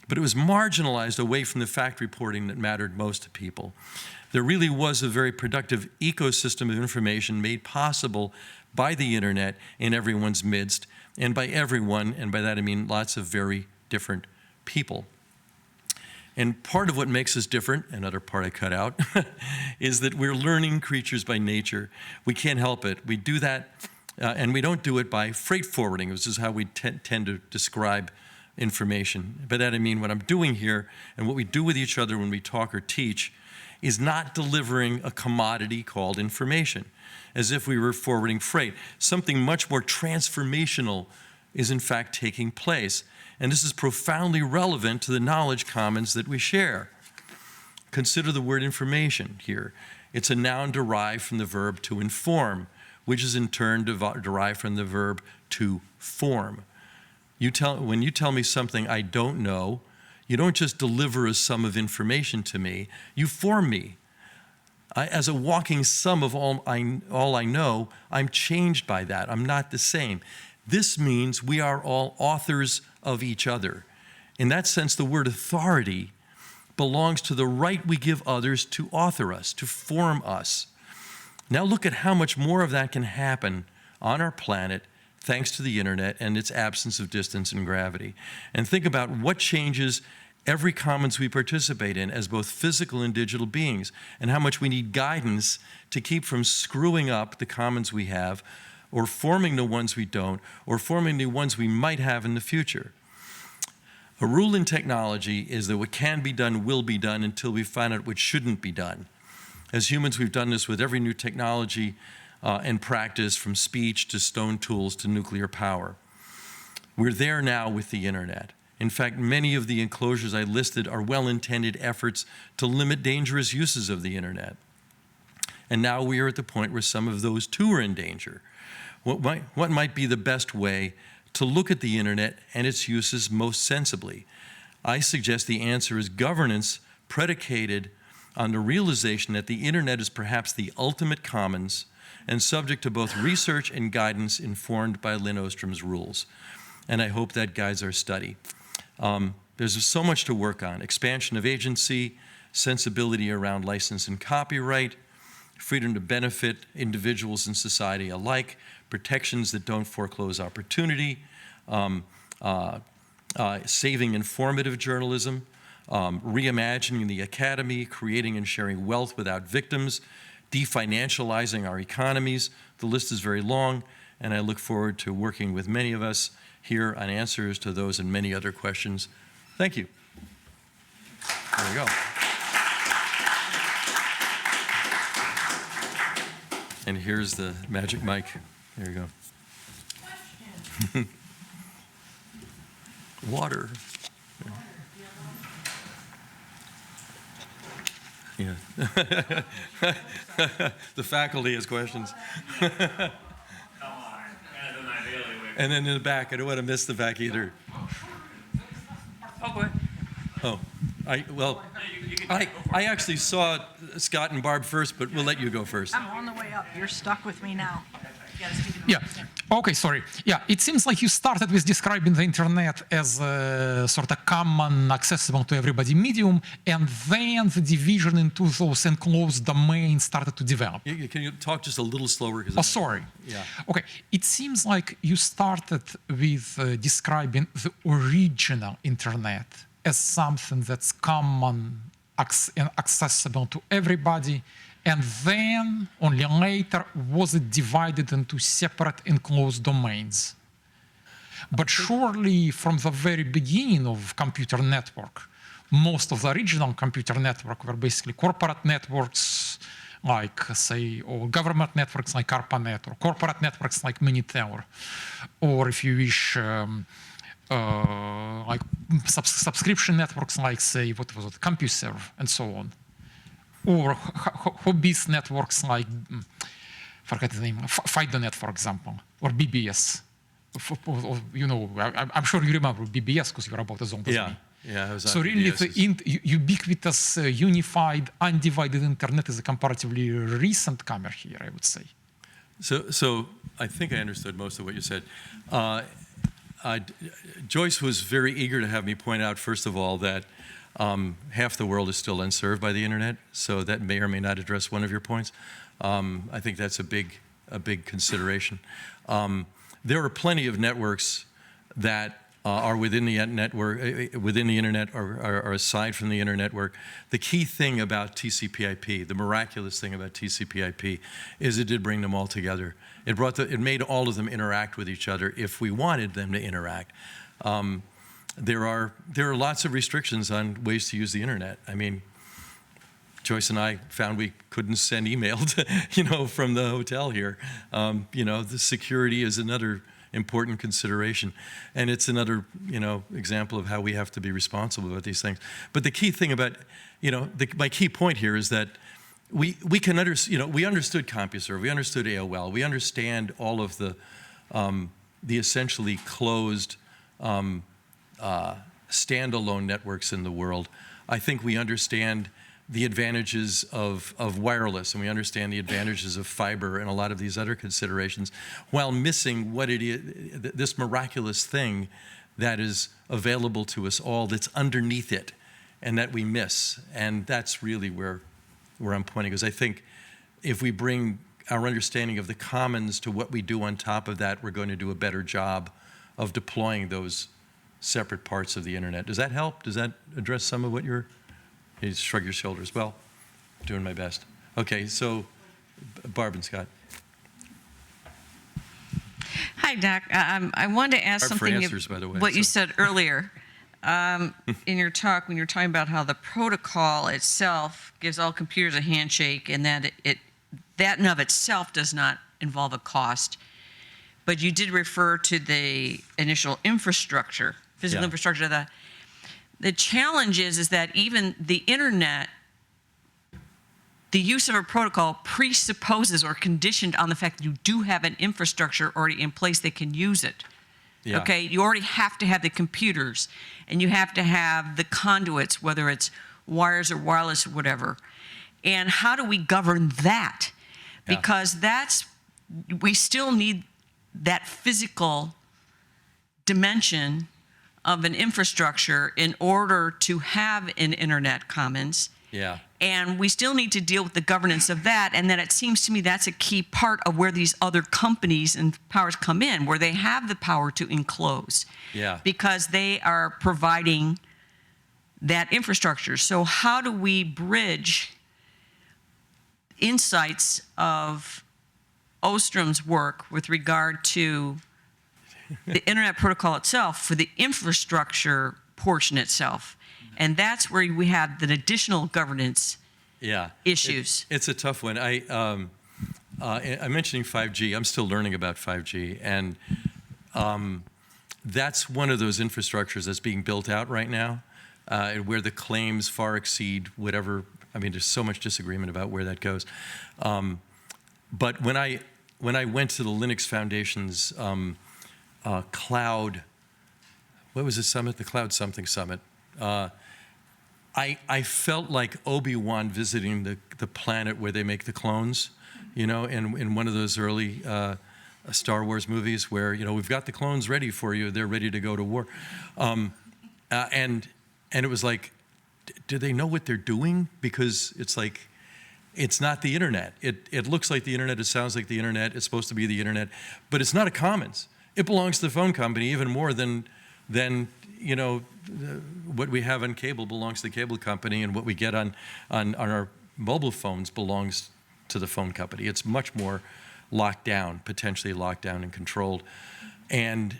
But it was marginalized away from the fact reporting that mattered most to people. There really was a very productive ecosystem of information made possible by the internet in everyone's midst, and by everyone, and by that I mean lots of very different people. And part of what makes us different, another part I cut out, is that we're learning creatures by nature. We can't help it. We do that, and we don't do it by freight forwarding. This is how we tend to describe information. By that I mean what I'm doing here, and what we do with each other when we talk or teach, is not delivering a commodity called information, as if we were forwarding freight. Something much more transformational is in fact taking place. And this is profoundly relevant to the knowledge commons that we share. Consider the word information here. It's a noun derived from the verb to inform, which is in turn derived from the verb to form. When you tell me something I don't know, you don't just deliver a sum of information to me, you form me. As a walking sum of all I know, I'm changed by that. I'm not the same. This means we are all authors of each other. In that sense, the word authority belongs to the right we give others to author us, to form us. Now look at how much more of that can happen on our planet thanks to the internet and its absence of distance and gravity. And think about what changes every commons we participate in as both physical and digital beings, and how much we need guidance to keep from screwing up the commons we have, or forming the ones we don't, or forming the ones we might have in the future. A rule in technology is that what can be done will be done until we find out what shouldn't be done. As humans, we've done this with every new technology and practice, from speech to stone tools to nuclear power. We're there now with the internet. In fact, many of the enclosures I listed are well-intended efforts to limit dangerous uses of the internet. And now we are at the point where some of those too are in danger. What might be the best way to look at the internet and its uses most sensibly? I suggest the answer is governance predicated on the realization that the internet is perhaps the ultimate commons and subject to both research and guidance informed by Lynn Ostrom's rules. And I hope that guides our study. There's so much to work on: expansion of agency, sensibility around license and copyright, freedom to benefit individuals and society alike, protections that don't foreclose opportunity, saving informative journalism, reimagining the academy, creating and sharing wealth without victims, definancializing our economies. The list is very long, and I look forward to working with many of us here on answers to those and many other questions. Thank you. There we go. And here's the magic mic. There you go. Water. Yeah. The faculty has questions. Come on. And then in the back, I don't want to miss the back either. Oh, go ahead. Oh, I actually saw Scott and Barb first, but we'll let you go first. I'm on the way up. You're stuck with me now. Yeah. Okay, sorry. Yeah, it seems like you started with describing the internet as a sort of common, accessible to everybody medium, and then the division into those enclosed domains started to develop. Can you talk just a little slower? Oh, sorry. Yeah. Okay, it seems like you started with describing the original internet as something that's common and accessible to everybody, And then only later was it divided into separate enclosed domains. But surely from the very beginning of computer network, most of the original computer network were basically corporate networks like, say, or government networks like ARPANET, or corporate networks like Minitel, or if you wish, like subscription networks like, say, what was it, CompuServe, and so on. Or hobbyist networks like, forget the name, FidoNet, for example, or BBS. You know, I'm sure you remember BBS because you're about as old as me. Yeah, I was on So really, BBSs. the ubiquitous, unified, undivided internet is a comparatively recent comer here, I would say. So I think I understood most of what you said. Joyce was very eager to have me point out, first of all, that half the world is still unserved by the internet, so that may or may not address one of your points. I think that's a big consideration. There are plenty of networks that are within the network, within the internet, or aside from the internet network. The key thing about TCP/IP, the miraculous thing about TCP/IP, is it did bring them all together. It made all of them interact with each other if we wanted them to interact. There are lots of restrictions on ways to use the internet. I mean, Joyce and I found we couldn't send email to, from the hotel here. The security is another important consideration. And it's another, example of how we have to be responsible about these things. But the key thing about, my key point here is that we understood CompuServe, we understood AOL, we understand all of the essentially closed standalone networks in the world. I think we understand the advantages of wireless, and we understand the advantages of fiber and a lot of these other considerations, while missing what it is, this miraculous thing that is available to us all that's underneath it and that we miss. And that's really where I'm pointing, because I think if we bring our understanding of the commons to what we do on top of that, we're going to do a better job of deploying those separate parts of the internet. Does that help? Does that address some of what you're... You shrug your shoulders. Well, doing my best. Okay, so Barb and Scott. Hi, Doc. I wanted to ask Barb for something answers, by the way, what you so. said earlier in your talk when you were talking about how the protocol itself gives all computers a handshake, and that that in of itself does not involve a cost. But you did refer to the initial infrastructure, physical infrastructure of the challenge is that even the internet, the use of a protocol presupposes or conditioned on the fact that you do have an infrastructure already in place that can use it. Yeah. Okay, you already have to have the computers, and you have to have the conduits, whether it's wires or wireless or whatever. And how do we govern that? Yeah. Because we still need that physical dimension of an infrastructure in order to have an internet commons. Yeah. And we still need to deal with the governance of that. And then it seems to me that's a key part of where these other companies and powers come in, where they have the power to enclose. Yeah. Because they are providing that infrastructure. So how do we bridge insights of Ostrom's work with regard to the internet protocol itself for the infrastructure portion itself? And that's where we have the additional governance issues. It's a tough one. I'm mentioning 5G. I'm still learning about 5G. And that's one of those infrastructures that's being built out right now, where the claims far exceed whatever. I mean, there's so much disagreement about where that goes. But when I went to the Linux Foundation's cloud, what was the summit? The Cloud Something Summit. I felt like Obi-Wan visiting the planet where they make the clones, in one of those early Star Wars movies where, we've got the clones ready for you. They're ready to go to war. And it was like, do they know what they're doing? Because it's like, it's not the internet. It looks like the internet. It sounds like the internet. It's supposed to be the internet. But it's not a commons. It belongs to the phone company even more than what we have on cable belongs to the cable company, and what we get on our mobile phones belongs to the phone company. It's much more locked down, potentially locked down and controlled. And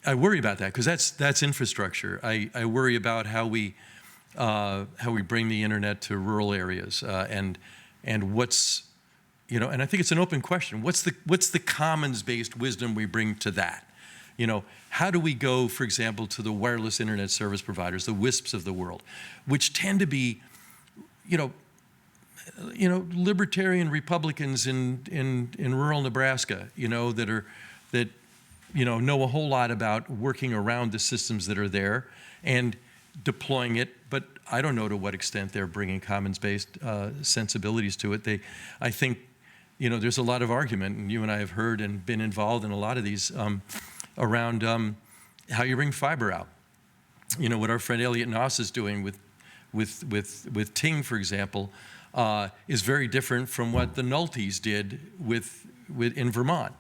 I worry about that because that's infrastructure. I worry about how we bring the internet to rural areas and what's, you know, and I think it's an open question. What's the commons-based wisdom we bring to that? You know, how do we go, for example, to the wireless internet service providers, the WISPs of the world, which tend to be, you know, libertarian Republicans in rural Nebraska, you know, that know a whole lot about working around the systems that are there and deploying it, but I don't know to what extent they're bringing commons-based sensibilities to it. I think, you know, there's a lot of argument, and you and I have heard and been involved in a lot of these around how you bring fiber out. You know, what our friend Elliot Noss is doing with Ting, for example, is very different from what the Nulties did in Vermont,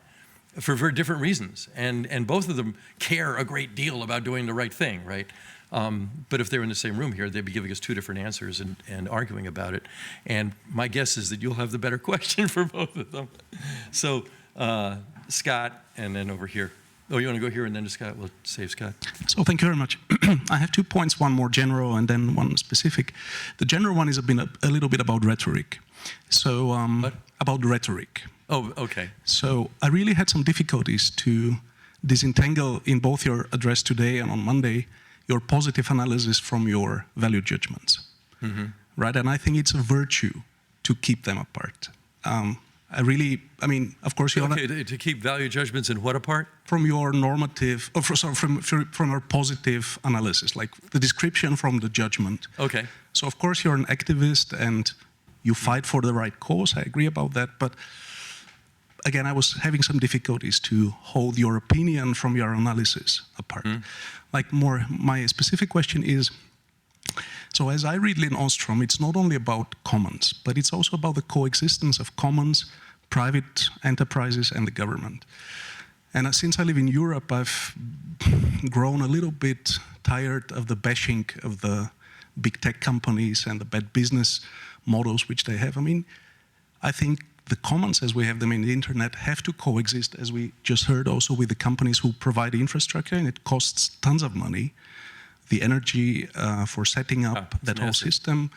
for very different reasons. And both of them care a great deal about doing the right thing, right? But if they were in the same room here, they'd be giving us two different answers and arguing about it. And my guess is that you'll have the better question for both of them. So Scott, and then over here. Oh, you want to go here and then to Scott? We'll save Scott. So thank you very much. I have 2 points, one more general and then one specific. The general one is a little bit about rhetoric. So about rhetoric. Oh, okay. So I really had some difficulties to disentangle in both your address today and on Monday your positive analysis from your value judgments, right? And I think it's a virtue to keep them apart. Of course, you okay, to keep value judgments and what apart? From your normative, from your positive analysis, like the description from the judgment. Okay. So of course you're an activist and you fight for the right cause. I agree about that, but again, I was having some difficulties to hold your opinion from your analysis apart. My specific question is, so as I read Lynn Ostrom, it's not only about commons, but it's also about the coexistence of commons, private enterprises, and the government. And since I live in Europe, I've grown a little bit tired of the bashing of the big tech companies and the bad business models which they have. I mean, I think the commons as we have them in the internet have to coexist, as we just heard, also with the companies who provide the infrastructure, and it costs tons of money, the energy for setting up that whole system.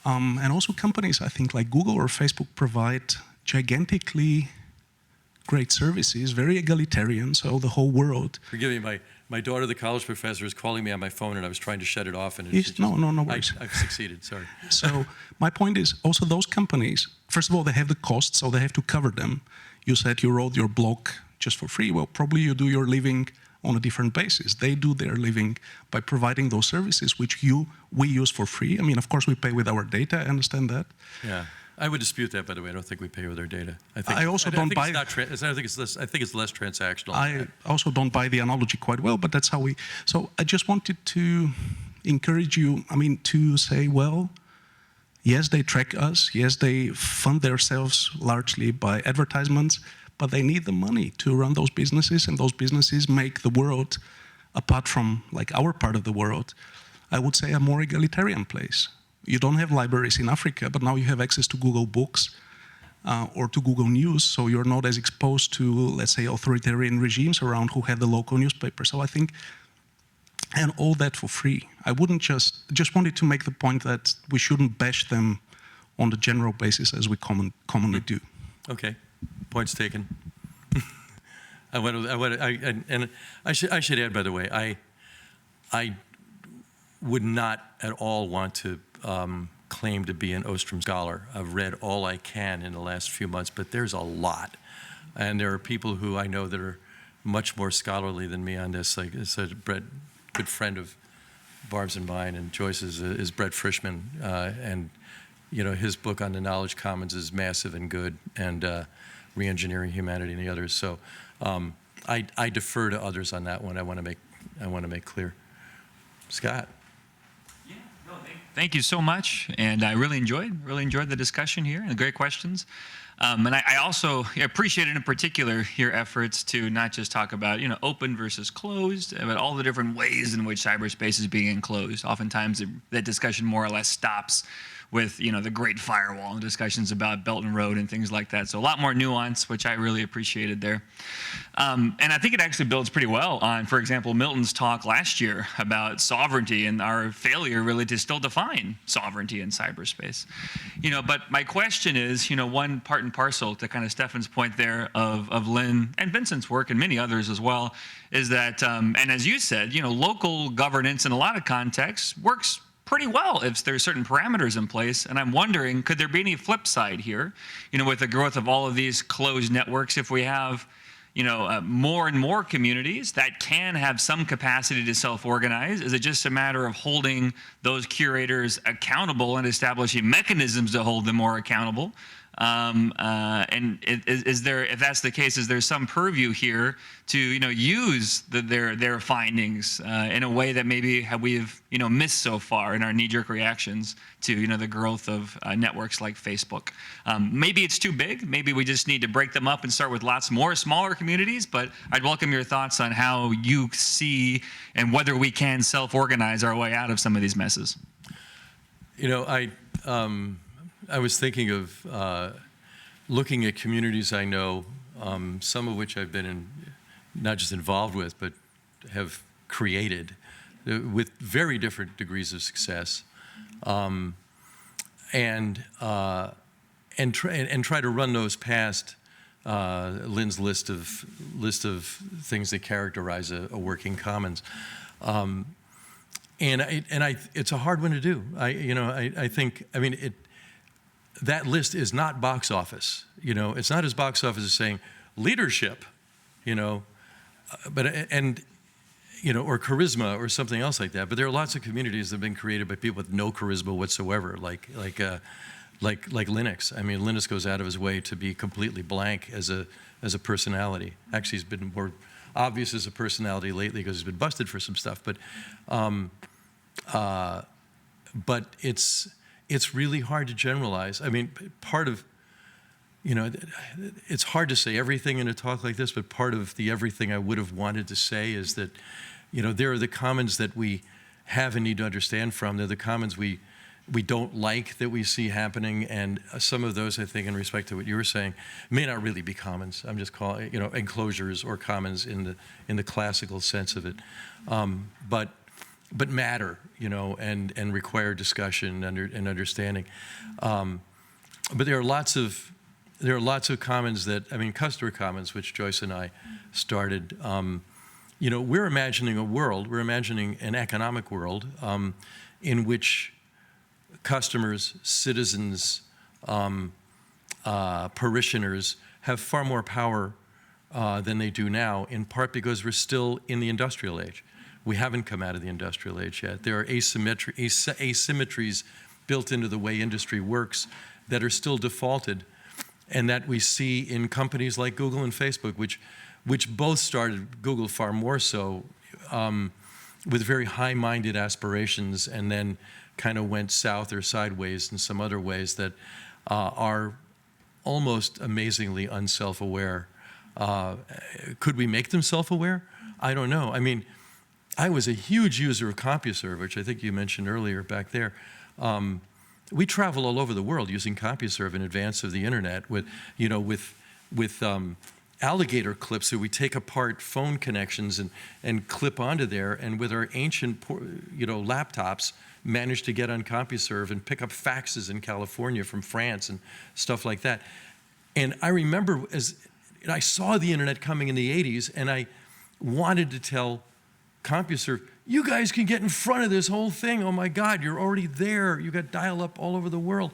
And also companies, I think, like Google or Facebook provide gigantically great services, very egalitarian, so the whole world. Forgive me, my daughter, the college professor, is calling me on my phone, and I was trying to shut it off, and no worries. I've succeeded, sorry. So my point is, also those companies, first of all, they have the costs, so they have to cover them. You said you wrote your blog just for free. Well, probably you do your living on a different basis. They do their living by providing those services, which we use for free. I mean, of course, we pay with our data. I understand that. Yeah, I would dispute that. By the way, I don't think we pay with our data. I think it's less transactional. I also don't buy the analogy quite well, but that's how we. So I just wanted to encourage you. I mean, to say, well, yes, they track us. Yes, they fund themselves largely by advertisements. But they need the money to run those businesses, and those businesses make the world, apart from like our part of the world, I would say a more egalitarian place. You don't have libraries in Africa, but now you have access to Google Books or to Google News, so you're not as exposed to, let's say, authoritarian regimes around who have the local newspaper. So I think, and all that for free. I wouldn't just wanted to make the point that we shouldn't bash them on the general basis as we commonly do. Okay. Points taken. I should add, by the way, I would not at all want to claim to be an Ostrom scholar. I've read all I can in the last few months, but there's a lot, and there are people who I know that are much more scholarly than me on this. Like Brett, good friend of Barb's and mine, and Joyce's is Brett Frischman, and you know his book on the knowledge commons is massive and good, and Reengineering Humanity and the others. So I defer to others on that one. I want to make clear. Scott. Yeah, no, thank you so much, and I really enjoyed the discussion here and the great questions. And I also appreciated in particular your efforts to not just talk about open versus closed, but all the different ways in which cyberspace is being enclosed. Oftentimes that discussion more or less stops with, the Great Firewall and discussions about Belton Road and things like that. So a lot more nuance, which I really appreciated there. And I think it actually builds pretty well on, for example, Milton's talk last year about sovereignty and our failure really to still define sovereignty in cyberspace. But my question is, one part and parcel to kind of Stefan's point there of Lynn and Vincent's work and many others as well, is that, and as you said, local governance in a lot of contexts works pretty well if there's certain parameters in place. And I'm wondering, could there be any flip side here, with the growth of all of these closed networks, if we have more and more communities that can have some capacity to self-organize? Is it just a matter of holding those curators accountable and establishing mechanisms to hold them more accountable? And is there, if that's the case, is there some purview here to use their findings in a way that maybe we've missed so far in our knee-jerk reactions to the growth of networks like Facebook? Maybe it's too big. Maybe we just need to break them up and start with lots more smaller communities. But I'd welcome your thoughts on how you see and whether we can self-organize our way out of some of these messes. I was thinking of looking at communities I know, some of which I've been not just involved with, but have created with very different degrees of success, and try to run those past Lynn's list of things that characterize a working commons. It's a hard one to do. I think that list is not box office. It's not as box office as saying leadership, but or charisma or something else like that. But there are lots of communities that have been created by people with no charisma whatsoever, like Linux. Linux goes out of his way to be completely blank as a personality. Actually, he's been more obvious as a personality lately because he's been busted for some stuff. But it's really hard to generalize. Part of, it's hard to say everything in a talk like this, but part of the everything I would have wanted to say is that, there are the commons that we have and need to understand from. They're the commons we don't like that we see happening, and some of those, I think, in respect to what you were saying, may not really be commons. I'm just calling, enclosures or commons in the classical sense of it, but matter, and require discussion and understanding. But there are lots of commons that, customer commons, which Joyce and I started. We're imagining we're imagining an economic world in which customers, citizens, parishioners have far more power than they do now, in part because we're still in the industrial age. We haven't come out of the industrial age yet. There are asymmetries built into the way industry works that are still defaulted, and that we see in companies like Google and Facebook, which both started, Google far more so, with very high-minded aspirations, and then kind of went south or sideways in some other ways that are almost amazingly unself-aware. Could we make them self-aware? I don't know. I was a huge user of CompuServe, which I think you mentioned earlier back there. We travel all over the world using CompuServe in advance of the internet with alligator clips that we take apart phone connections and clip onto there, and with our ancient laptops managed to get on CompuServe and pick up faxes in California from France and stuff like that. And I remember I saw the internet coming in the 80s, and I wanted to tell CompuServe, you guys can get in front of this whole thing. Oh my God, you're already there. You got dial-up all over the world.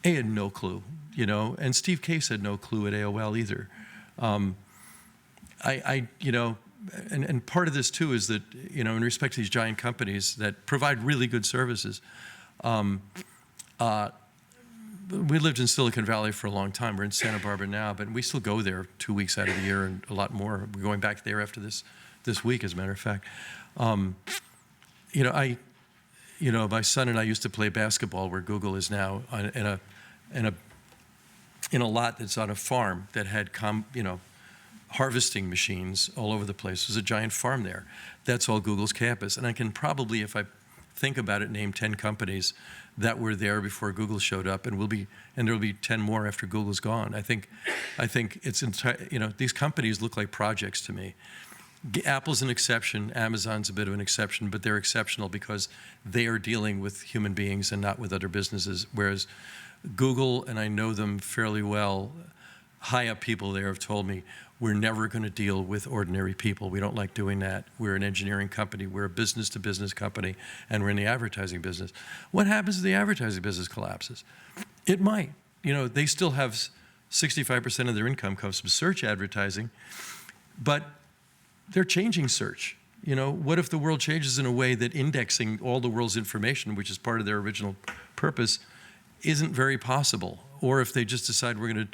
They had no clue, and Steve Case had no clue at AOL either. And part of this too is that, in respect to these giant companies that provide really good services, we lived in Silicon Valley for a long time. We're in Santa Barbara now, but we still go there 2 weeks out of the year and a lot more. We're going back there after this week, as a matter of fact. My son and I used to play basketball where Google is now in a lot that's on a farm that had harvesting machines all over the place. There's a giant farm there. That's all Google's campus. And I can probably, if I think about it, name 10 companies that were there before Google showed up, and there will be 10 more after Google's gone. I think it's these companies look like projects to me. Apple's an exception, Amazon's a bit of an exception, but they're exceptional because they are dealing with human beings and not with other businesses, whereas Google, and I know them fairly well, high up people there have told me, we're never going to deal with ordinary people. We don't like doing that. We're an engineering company. We're a business-to-business company, and we're in the advertising business. What happens if the advertising business collapses? It might. They still have 65% of their income comes from search advertising, but they're changing search. What if the world changes in a way that indexing all the world's information, which is part of their original purpose, isn't very possible? Or if they just decide we're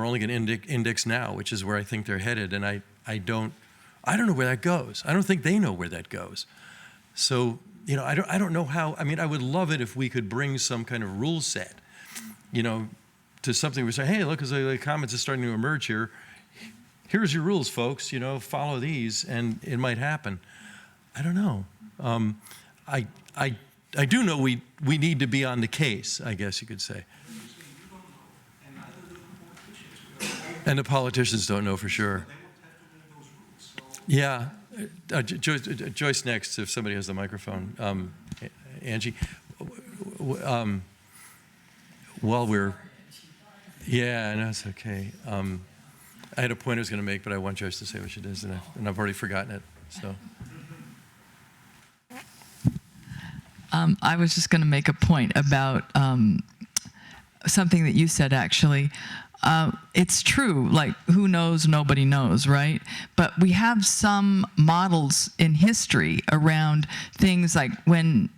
only going to index now, which is where I think they're headed, and I don't know where that goes. I don't think they know where that goes. So, I don't know how. I would love it if we could bring some kind of rule set, to something we say, hey, look, as the comments are starting to emerge here, here's your rules, folks, follow these, and it might happen. I don't know. I do know we need to be on the case, I guess you could say. And the politicians don't know for sure. Yeah. Joyce next, if somebody has the microphone. Angie, while we're... Yeah, no, it's okay. I had a point I was going to make, but I want Joyce to say what she does, and I've already forgotten it. So. I was just going to make a point about something that you said, actually. It's true, like, who knows, nobody knows, right? But we have some models in history around things like when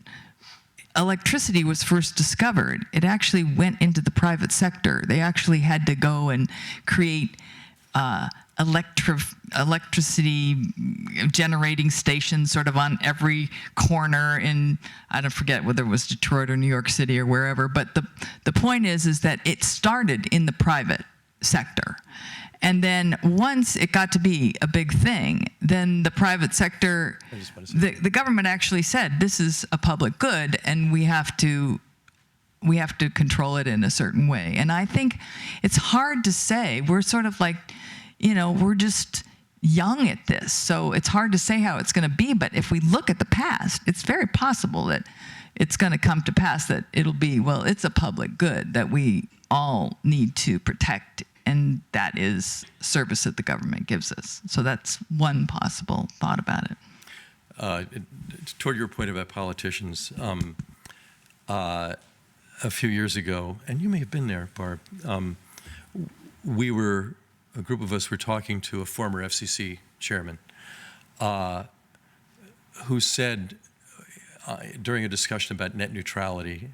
electricity was first discovered, it actually went into the private sector. They actually had to go and create electricity generating stations sort of on every corner in, I don't forget whether it was Detroit or New York City or wherever, but the point is that it started in the private sector. And then once it got to be a big thing, then the private sector, the government actually said, this is a public good and we have to control it in a certain way. And I think it's hard to say. We're sort of like, we're just young at this, so it's hard to say how it's going to be. But if we look at the past, it's very possible that it's going to come to pass that it'll be, well, it's a public good that we all need to protect, and that is service that the government gives us. So that's one possible thought about it. Toward your point about politicians, a few years ago, and you may have been there, Barb, a group of us were talking to a former FCC chairman who said, during a discussion about net neutrality,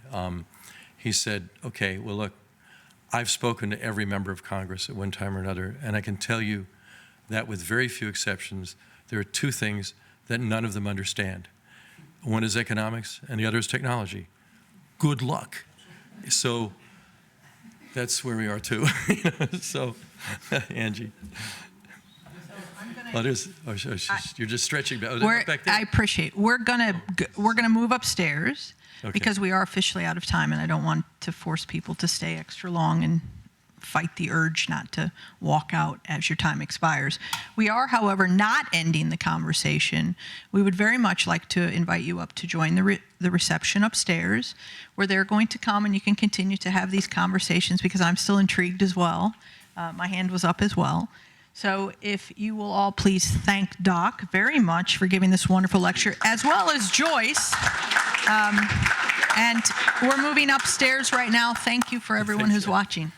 he said, okay, well, look, I've spoken to every member of Congress at one time or another, and I can tell you that with very few exceptions, there are two things that none of them understand. One is economics, and the other is technology. Good luck. So that's where we are too. So, Angie. You're just stretching back there. I appreciate. We're gonna move upstairs because we are officially out of time, and I don't want to force people to stay extra long and fight the urge not to walk out as your time expires. We are, however, not ending the conversation. We would very much like to invite you up to join the reception upstairs, where they're going to come and you can continue to have these conversations, because I'm still intrigued as well. My hand was up as well. So if you will all please thank Doc very much for giving this wonderful lecture, as well as Joyce. And we're moving upstairs right now. Thank you for everyone who's watching.